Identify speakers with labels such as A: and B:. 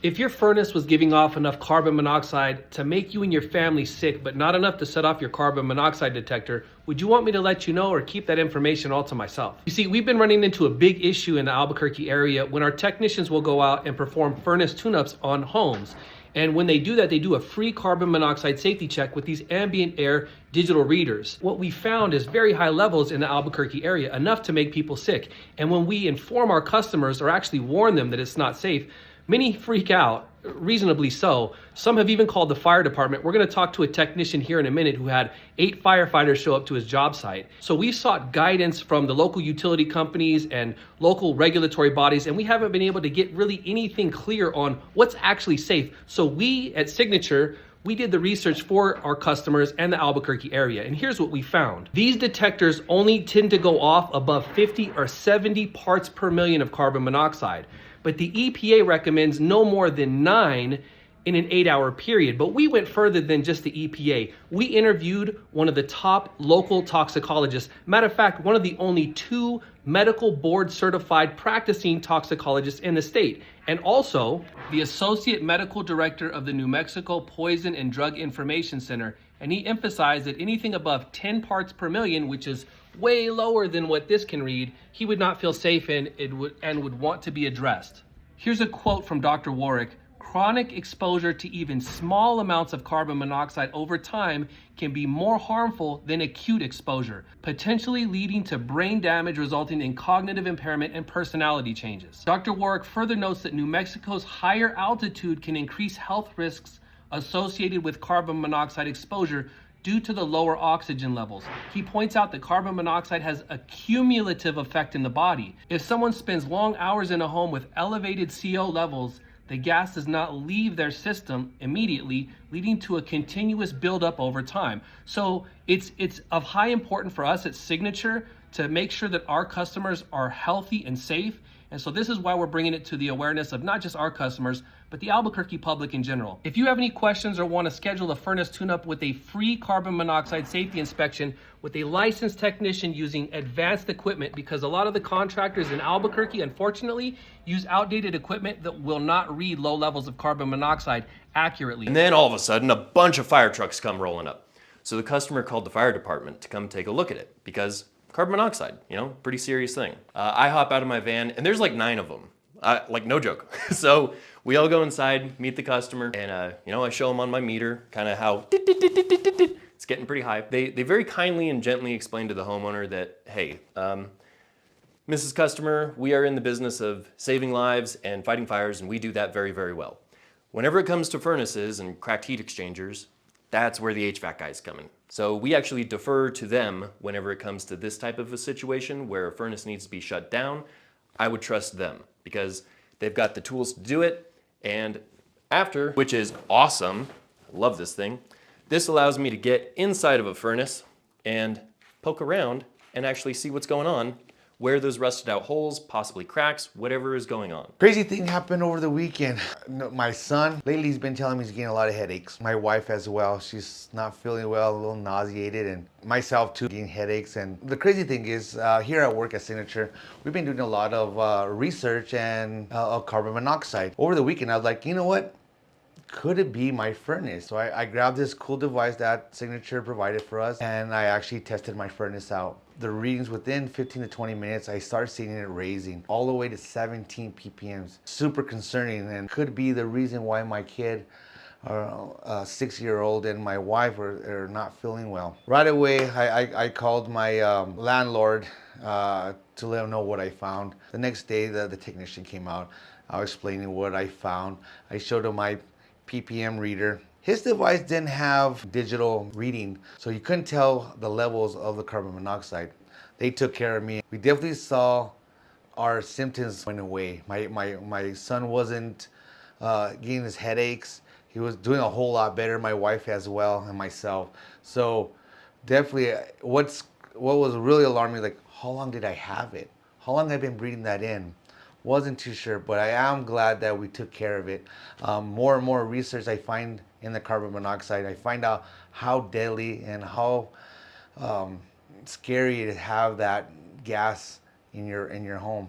A: If your furnace was giving off enough carbon monoxide to make you and your family sick, but not enough to set off your carbon monoxide detector, would you want me to let you know or keep that information all to myself? You see, we've been running into a big issue in the Albuquerque area when our technicians will go out and perform furnace tune-ups on homes. And when they do that, they do a free carbon monoxide safety check with these ambient air digital readers. What we found is very high levels in the Albuquerque area, enough to make people sick. And when we inform our customers or actually warn them that it's not safe, many freak out, reasonably so. Some have even called the fire department. We're going to talk to a technician here in a minute who had 8 firefighters show up to his job site. So we've sought guidance from the local utility companies and local regulatory bodies, and we haven't been able to get really anything clear on what's actually safe. So we at Signature, we did the research for our customers and the Albuquerque area, and here's what we found. These detectors only tend to go off above 50 or 70 parts per million of carbon monoxide, but the EPA recommends no more than 9 in an 8-hour period. But we went further than just the EPA. We interviewed one of the top local toxicologists. Matter of fact, one of the only 2 medical board certified practicing toxicologists in the state, and also the associate medical director of the New Mexico Poison and Drug Information Center. And he emphasized that anything above 10 parts per million, which is way lower than what this can read, he would not feel safe in and would want to be addressed. Here's a quote from Dr. Warrick. Chronic exposure to even small amounts of carbon monoxide over time can be more harmful than acute exposure, potentially leading to brain damage resulting in cognitive impairment and personality changes. Dr. Warrick further notes that New Mexico's higher altitude can increase health risks associated with carbon monoxide exposure due to the lower oxygen levels. He points out that carbon monoxide has a cumulative effect in the body. If someone spends long hours in a home with elevated CO levels, the gas does not leave their system immediately, leading to a continuous buildup over time. So it's of high importance for us at Signature to make sure that our customers are healthy and safe. And so this is why we're bringing it to the awareness of not just our customers, but the Albuquerque public in general. If you have any questions or want to schedule a furnace tune-up with a free carbon monoxide safety inspection with a licensed technician using advanced equipment, because a lot of the contractors in Albuquerque, unfortunately, use outdated equipment that will not read low levels of carbon monoxide accurately.
B: And then all of a sudden, a bunch of fire trucks come rolling up. So the customer called the fire department to come take a look at it because carbon monoxide, pretty serious thing. I hop out of my van and there's like 9 of them. Like no joke. So we all go inside, meet the customer, and I show them on my meter kind of how it's getting pretty high. They very kindly and gently explain to the homeowner that, hey, Mrs. Customer, we are in the business of saving lives and fighting fires, and we do that very, very well. Whenever it comes to furnaces and cracked heat exchangers, that's where the HVAC guys come in. So we actually defer to them whenever it comes to this type of a situation where a furnace needs to be shut down. I would trust them because they've got the tools to do it. And after, which is awesome, I love this thing, this allows me to get inside of a furnace and poke around and actually see what's going on, where those rusted out holes, possibly cracks, whatever is going on.
C: Crazy thing happened over the weekend. My son, lately he's been telling me he's getting a lot of headaches. My wife as well, she's not feeling well, a little nauseated, and myself too, getting headaches. And the crazy thing is, here at work at Signature, we've been doing a lot of research and carbon monoxide. Over the weekend, I was like, you know what? Could it be my furnace? So I grabbed this cool device that Signature provided for us, and I actually tested my furnace out. The readings within 15 to 20 minutes, I started seeing it raising all the way to 17 ppms. Super concerning, and could be the reason why my kid, a 6-year-old, and my wife are not feeling well. Right away, I called my landlord to let him know what I found. The next day, the technician came out. I was explaining what I found. I showed him my ppm reader. His device didn't have digital reading, so you couldn't tell the levels of the carbon monoxide. They took care of me. We definitely saw our symptoms went away. My son wasn't getting his headaches. He was doing a whole lot better. My wife as well, and myself. So definitely, what was really alarming, like, how long did I have it? How long have I been breathing that in? Wasn't too sure, but I am glad that we took care of it. More and more research I find in the carbon monoxide, I find out how deadly and how scary to have that gas in your home.